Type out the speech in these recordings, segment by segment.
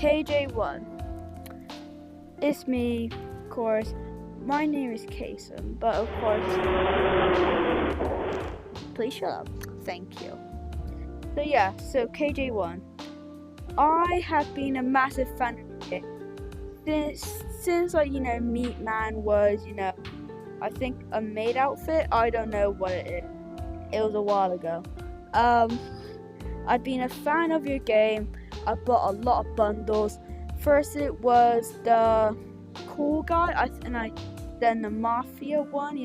KJ1. It's me, of course. My name is Kason, but of course, please shut up. Thank you. So yeah, so KJ1. I have been a massive fan of it since like Meat Man was I think a maid outfit. I don't know what it is. It was a while ago. I've been a fan of your game. I bought a lot of bundles. First it was the cool guy, then the mafia one,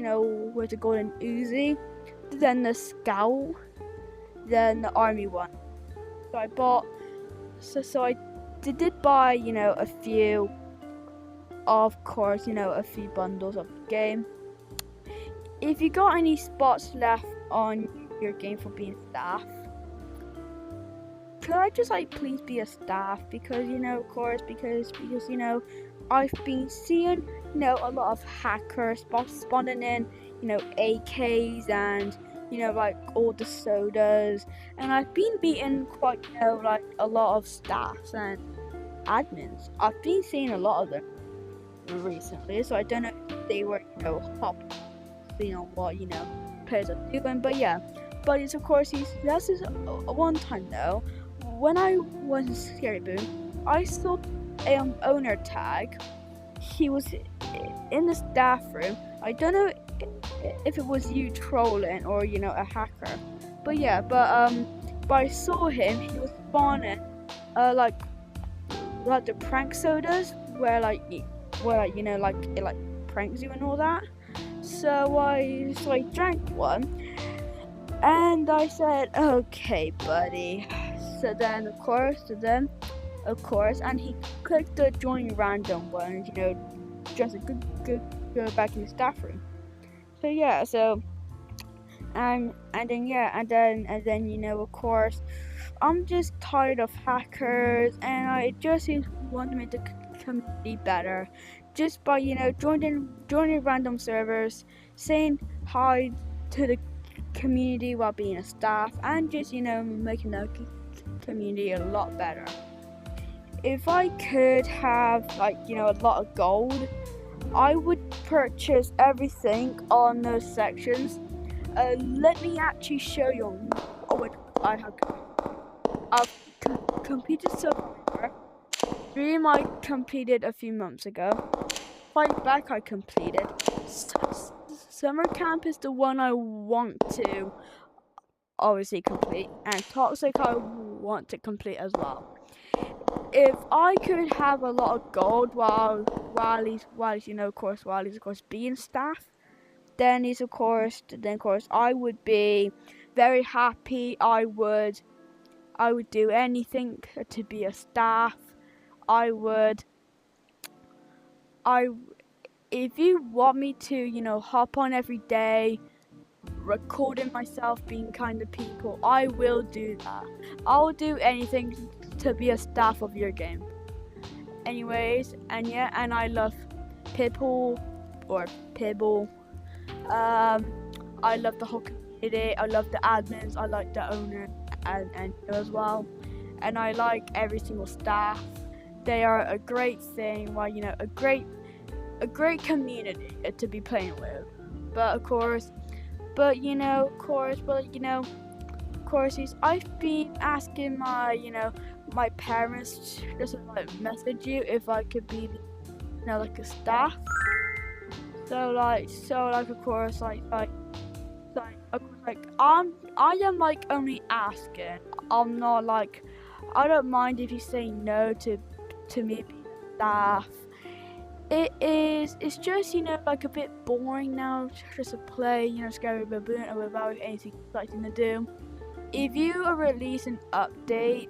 with the golden Uzi, then the scout, then the army one. So I bought. So I did buy a few. Of course, a few bundles of the game. If you got any spots left on your game for being staff, could I just please be a staff? Because of course, because I've been seeing a lot of hackers spawning in AKs and all the sodas, and I've been meeting quite a lot of staffs and admins. I've been seeing a lot of them recently, so I don't know if they were hop on what players are doing, but yeah. But it's of course this is one time though, when I was in Scary Boom, I saw owner tag. He was in the staff room. I don't know if it was you trolling or a hacker, but yeah, but I saw him. He was spawning like the prank sodas where it pranks you and all that. So I drank one, and I said, okay, buddy. So then of course, and he clicked the join random one, just a good go back in the staff room. So yeah, so and then of course, I'm just tired of hackers, and I just want to make the community better, just by joining random servers, saying hi to the community while being a staff, and just making the community a lot better. If I could have a lot of gold, I would purchase everything on those sections. Let me actually show you what I have. I've completed Survivor. Dream I completed a few months ago. Fight Back I completed. Summer Camp is the one I want to obviously complete, and Toxic I want to complete as well. If I could have a lot of gold while he's of course being staff, then of course I would be very happy. I would do anything to be a staff. If you want me to hop on every day, recording myself being kind to people, I will do that. I'll do anything to be a staff of your game. Anyways, and I love Pibble. I love the whole community. I love the admins. I like the owner and as well. And I like every single staff. They are a great thing. Well, a great community to be playing with. But of course, I've been asking my parents just to message you if I could be a staff. So of course I am only asking. I'm not I don't mind if you say no to me being staff. It's just a bit boring now just to play Scary Baboon without anything exciting to do. If you release an update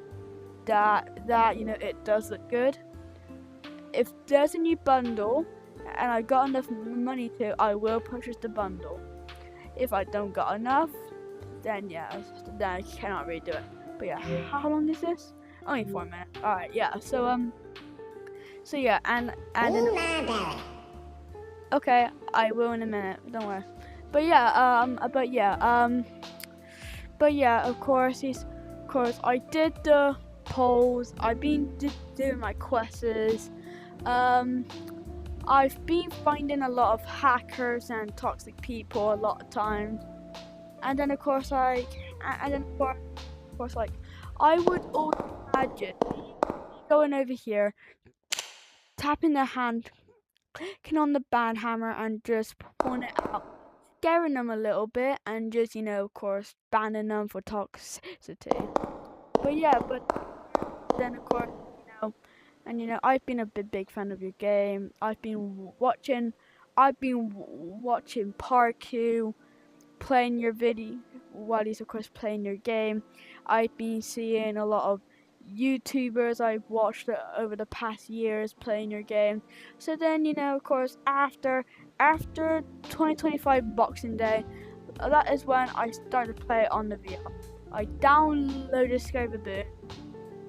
that it does look good, if there's a new bundle and I got enough money to, I will purchase the bundle. If I don't got enough, then I cannot really do it. But yeah, how long is this? Only 4 minutes. Alright, yeah, so yeah, and okay, I will in a minute, don't worry. But yeah, of course I did the polls. I've been doing my quests. I've been finding a lot of hackers and toxic people a lot of times. And then of course I would always imagine going over here, tapping their hand, clicking on the ban hammer and just pulling it out, scaring them a little bit, and just, of course, banning them for toxicity. But then of course, I've been a big fan of your game. I've been watching Parkour playing your video while he's of course playing your game. I've been seeing a lot of YouTubers I've watched over the past years playing your game. So then, of course, after 2025 Boxing Day, that is when I started to play it on the VR. I downloaded Skype Boot.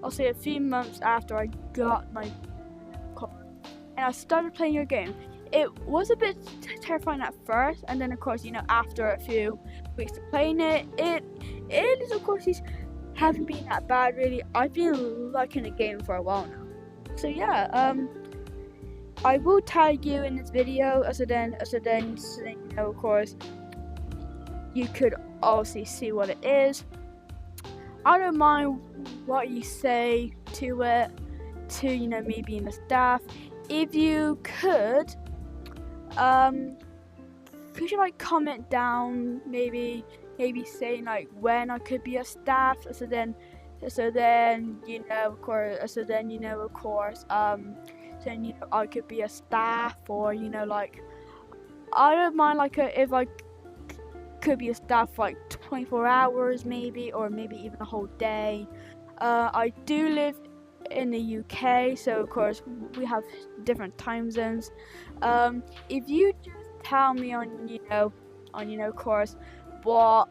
I'll say a few months after I got my card, and I started playing your game. It was a bit terrifying at first, and then of course, after a few weeks of playing it is of course haven't been that bad really. I've been liking the game for a while now. So yeah, I will tag you in this video, so then of course you could also see what it is. I don't mind what you say to it, to me being the staff. If you could you comment down, maybe saying when I could be a staff, so then of course I could be a staff, or I don't mind if I could be a staff for 24 hours maybe, or maybe even a whole day. I do live in the UK, so of course we have different time zones. If you just tell me on course how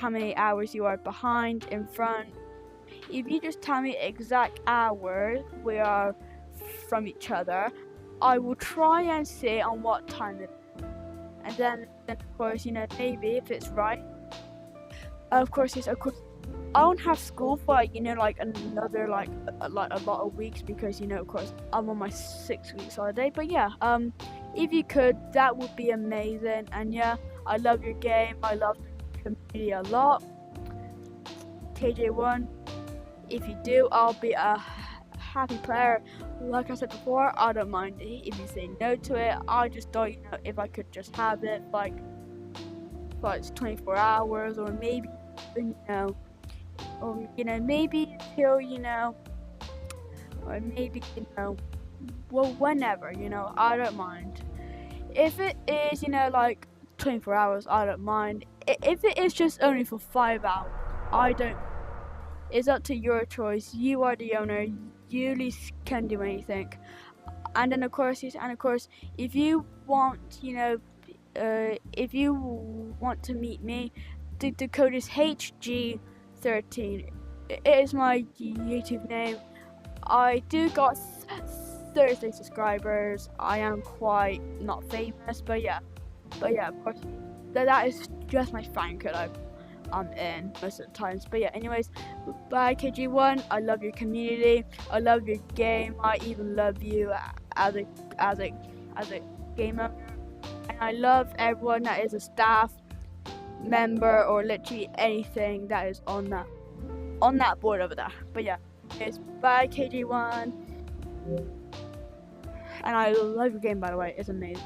many hours you are behind, in front, if you just tell me exact hours we are from each other, I will try and see on what time it is. And then of course maybe if it's right, of course I won't have school for another a lot of weeks, because of course I'm on my 6 weeks holiday. But yeah, if you could, that would be amazing. And yeah, I love your game, I love the community a lot. KJ1, if you do, I'll be a happy player. Like I said before, I don't mind if you say no to it. I just thought if I could just have it for 24 hours, or maybe maybe until or maybe whenever, I don't mind. If it is 24 hours, I don't mind. If it is just only for 5 hours, I don't. It's up to your choice. You are the owner. You least can do anything. And then of course, if you want to meet me, the code is HG13. It is my YouTube name. I do got 30 subscribers. I am quite not famous, but yeah, of course, that is just my fan code I'm in most of the times. But yeah, anyways, bye KG1. I love your community. I love your game. I even love you as a gamer. And I love everyone that is a staff member, or literally anything that is on that board over there. But yeah, it's bye KG1. And I love your game, by the way. It's amazing.